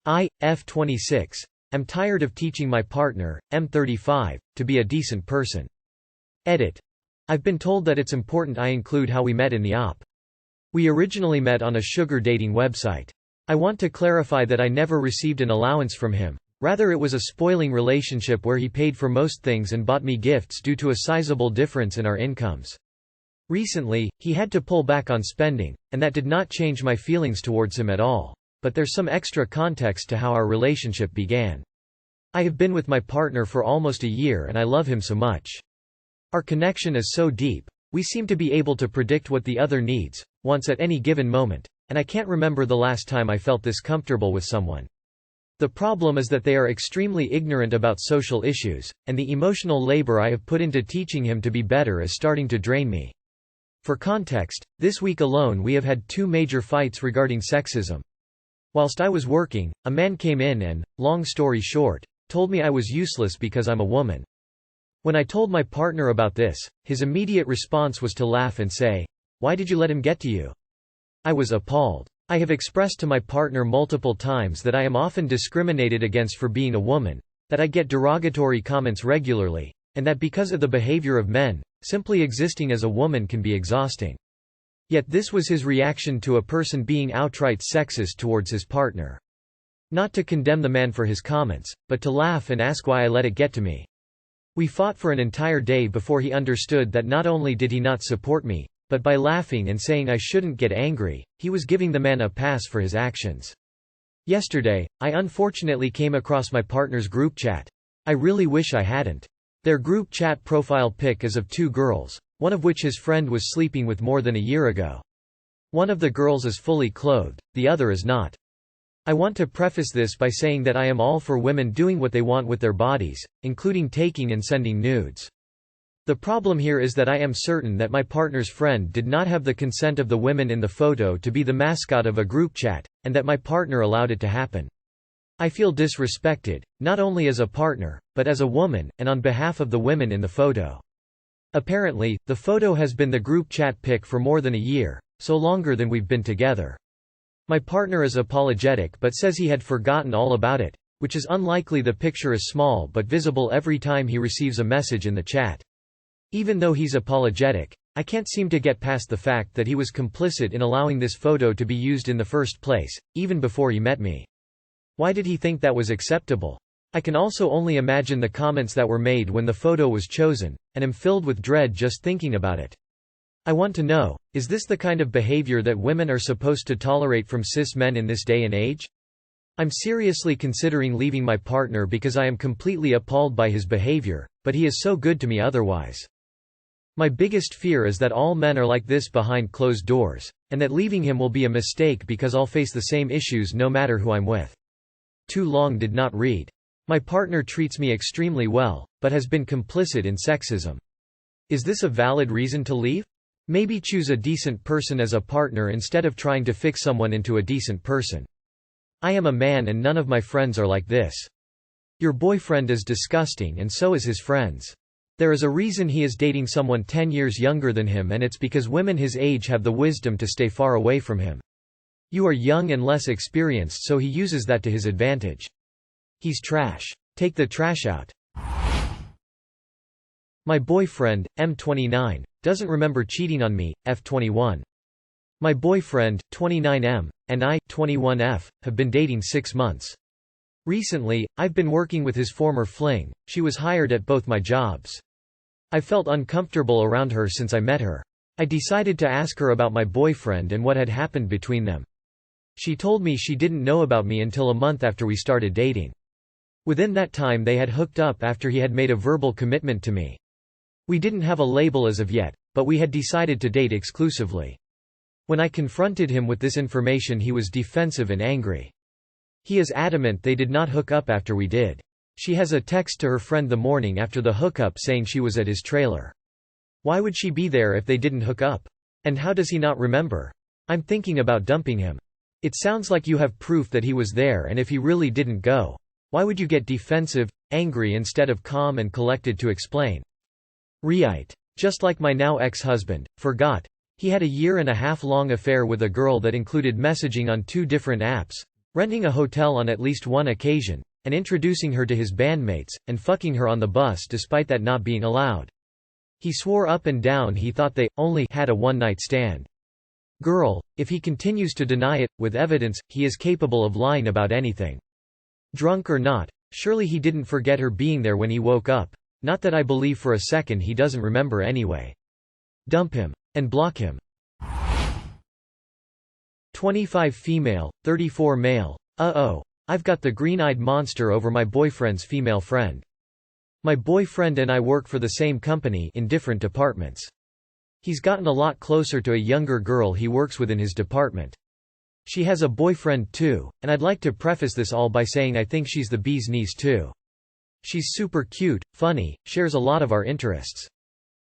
F26. I'm tired of teaching my partner, M35, to be a decent person. Edit. I've been told that it's important I include how we met in the op. We originally met on a sugar dating website. I want to clarify that I never received an allowance from him. Rather, it was a spoiling relationship where he paid for most things and bought me gifts due to a sizable difference in our incomes. Recently, he had to pull back on spending, and that did not change my feelings towards him at all. But there's some extra context to how our relationship began. I have been with my partner for almost a year and I love him so much. Our connection is so deep. We seem to be able to predict what the other needs, wants at any given moment, and I can't remember the last time I felt this comfortable with someone. The problem is that they are extremely ignorant about social issues, and the emotional labor I have put into teaching him to be better is starting to drain me. For context, this week alone we have had 2 major fights regarding sexism. Whilst I was working, a man came in and, long story short, told me I was useless because I'm a woman. When I told my partner about this, his immediate response was to laugh and say, "Why did you let him get to you?" I was appalled. I have expressed to my partner multiple times that I am often discriminated against for being a woman, that I get derogatory comments regularly, and that because of the behavior of men, simply existing as a woman can be exhausting. Yet this was his reaction to a person being outright sexist towards his partner. Not to condemn the man for his comments, but to laugh and ask why I let it get to me. We fought for an entire day before he understood that not only did he not support me, but by laughing and saying I shouldn't get angry, he was giving the man a pass for his actions. Yesterday, I unfortunately came across my partner's group chat. I really wish I hadn't. Their group chat profile pic is of 2 girls, one of which his friend was sleeping with more than a year ago. One of the girls is fully clothed, the other is not. I want to preface this by saying that I am all for women doing what they want with their bodies, including taking and sending nudes. The problem here is that I am certain that my partner's friend did not have the consent of the women in the photo to be the mascot of a group chat, and that my partner allowed it to happen. I feel disrespected, not only as a partner, but as a woman, and on behalf of the women in the photo. Apparently, the photo has been the group chat pic for more than a year, so longer than we've been together. My partner is apologetic but says he had forgotten all about it, which is unlikely. The picture is small but visible every time he receives a message in the chat. Even though he's apologetic, I can't seem to get past the fact that he was complicit in allowing this photo to be used in the first place, even before he met me. Why did he think that was acceptable? I can also only imagine the comments that were made when the photo was chosen, and am filled with dread just thinking about it. I want to know, is this the kind of behavior that women are supposed to tolerate from cis men in this day and age? I'm seriously considering leaving my partner because I am completely appalled by his behavior, but he is so good to me otherwise. My biggest fear is that all men are like this behind closed doors, and that leaving him will be a mistake because I'll face the same issues no matter who I'm with. Too long did not read. My partner treats me extremely well, but has been complicit in sexism. Is this a valid reason to leave? Maybe choose a decent person as a partner instead of trying to fix someone into a decent person. I am a man and none of my friends are like this. Your boyfriend is disgusting and so is his friends. There is a reason he is dating someone 10 years younger than him, and it's because women his age have the wisdom to stay far away from him. You are young and less experienced, so he uses that to his advantage. He's trash. Take the trash out. My boyfriend, M29, doesn't remember cheating on me, F21. My boyfriend, 29M, and I, 21F, have been dating 6 months. Recently, I've been working with his former fling. She was hired at both my jobs. I felt uncomfortable around her since I met her. I decided to ask her about my boyfriend and what had happened between them. She told me she didn't know about me until a month after we started dating. Within that time they had hooked up after he had made a verbal commitment to me. We didn't have a label as of yet, but we had decided to date exclusively. When I confronted him with this information, he was defensive and angry. He is adamant they did not hook up after we did. She has a text to her friend the morning after the hookup saying she was at his trailer. Why would she be there if they didn't hook up? And how does he not remember? I'm thinking about dumping him. It sounds like you have proof that he was there, and if he really didn't go, why would you get defensive, angry instead of calm and collected to explain? Reite. Just like my now ex-husband, forgot. He had a 1.5-year-long affair with a girl that included messaging on 2 different apps, renting a hotel on at least one occasion, and introducing her to his bandmates, and fucking her on the bus despite that not being allowed. He swore up and down he thought they only had a one-night stand. Girl, if he continues to deny it, with evidence, he is capable of lying about anything. Drunk or not, surely he didn't forget her being there when he woke up. Not that I believe for a second he doesn't remember anyway. Dump him. And block him. 25 female, 34 male. Uh-oh. I've got the green-eyed monster over my boyfriend's female friend. My boyfriend and I work for the same company in different departments. He's gotten a lot closer to a younger girl he works with in his department. She has a boyfriend too, and I'd like to preface this all by saying I think she's the bee's knees too. She's super cute, funny, shares a lot of our interests.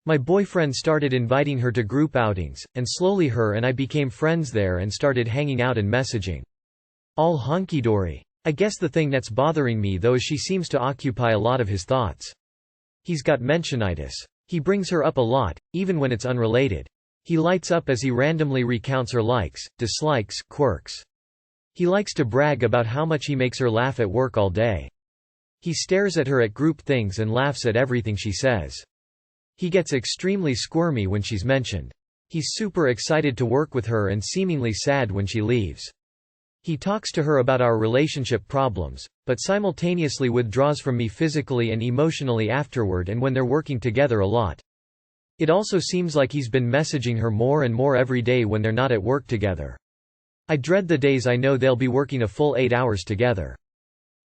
My boyfriend started inviting her to group outings, and slowly her and I became friends there and started hanging out and messaging. All hunky-dory. I guess the thing that's bothering me though is she seems to occupy a lot of his thoughts. He's got mentionitis. He brings her up a lot, even when it's unrelated. He lights up as he randomly recounts her likes, dislikes, quirks. He likes to brag about how much he makes her laugh at work all day. He stares at her at group things and laughs at everything she says. He gets extremely squirmy when she's mentioned. He's super excited to work with her and seemingly sad when she leaves. He talks to her about our relationship problems, but simultaneously withdraws from me physically and emotionally afterward and when they're working together a lot. It also seems like he's been messaging her more and more every day when they're not at work together. I dread the days I know they'll be working a full 8 hours together.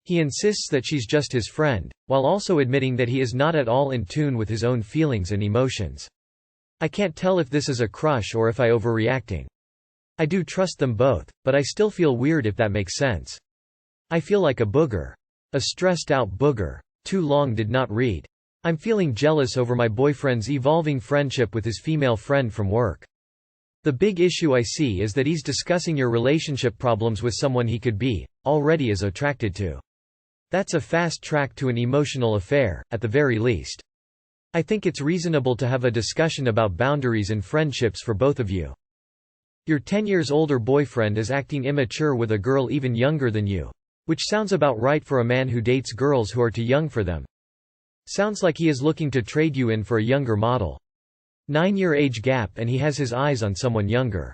He insists that she's just his friend, while also admitting that he is not at all in tune with his own feelings and emotions. I can't tell if this is a crush or if I'm overreacting. I do trust them both, but I still feel weird if that makes sense. I feel like a booger. A stressed out booger. Too long did not read. I'm feeling jealous over my boyfriend's evolving friendship with his female friend from work. The big issue I see is that he's discussing your relationship problems with someone he could be, already is attracted to. That's a fast track to an emotional affair, at the very least. I think it's reasonable to have a discussion about boundaries and friendships for both of you. Your 10 years older boyfriend is acting immature with a girl even younger than you. Which sounds about right for a man who dates girls who are too young for them. Sounds like he is looking to trade you in for a younger model. 9-year age gap and he has his eyes on someone younger.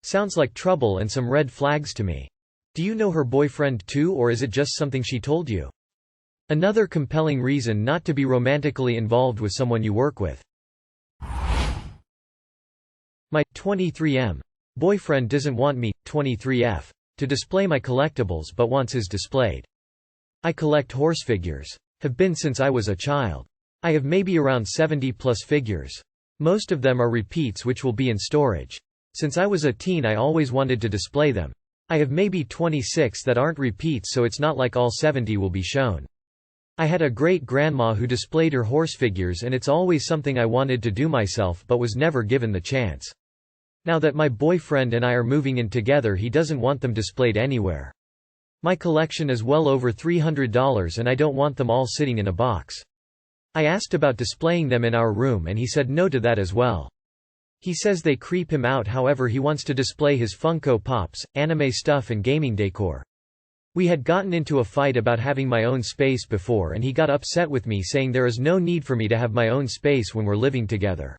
Sounds like trouble and some red flags to me. Do you know her boyfriend too, or is it just something she told you? Another compelling reason not to be romantically involved with someone you work with. My 23M boyfriend doesn't want me, 23F, to display my collectibles but wants his displayed. I collect horse figures. Have been since I was a child. I have maybe around 70 plus figures. Most of them are repeats which will be in storage. Since I was a teen I always wanted to display them. I have maybe 26 that aren't repeats, so it's not like all 70 will be shown. I had a great-grandma who displayed her horse figures and it's always something I wanted to do myself but was never given the chance. Now that my boyfriend and I are moving in together he doesn't want them displayed anywhere. My collection is well over $300 and I don't want them all sitting in a box. I asked about displaying them in our room and he said no to that as well. He says they creep him out, however he wants to display his Funko Pops, anime stuff and gaming decor. We had gotten into a fight about having my own space before and he got upset with me saying there is no need for me to have my own space when we're living together.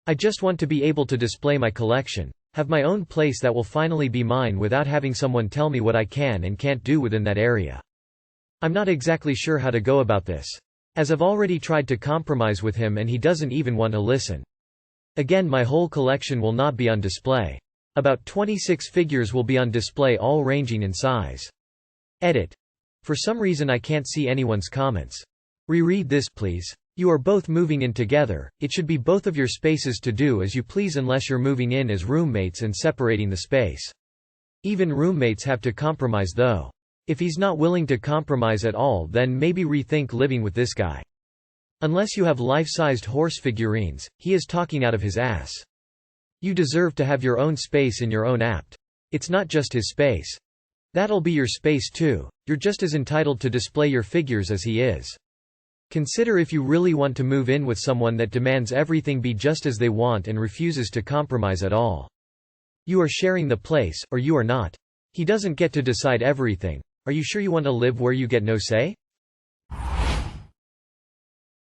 I just want to be able to display my collection, have my own place that will finally be mine without having someone tell me what I can and can't do within that area. I'm not exactly sure how to go about this, as I've already tried to compromise with him and he doesn't even want to listen. Again, my whole collection will not be on display. About 26 figures will be on display, all ranging in size. Edit. For some reason I can't see anyone's comments. Reread this please. You are both moving in together, it should be both of your spaces to do as you please unless you're moving in as roommates and separating the space. Even roommates have to compromise though. If he's not willing to compromise at all then maybe rethink living with this guy. Unless you have life-sized horse figurines, he is talking out of his ass. You deserve to have your own space in your own apt. It's not just his space. That'll be your space too, you're just as entitled to display your figures as he is. Consider if you really want to move in with someone that demands everything be just as they want and refuses to compromise at all. You are sharing the place, or you are not. He doesn't get to decide everything. Are you sure you want to live where you get no say?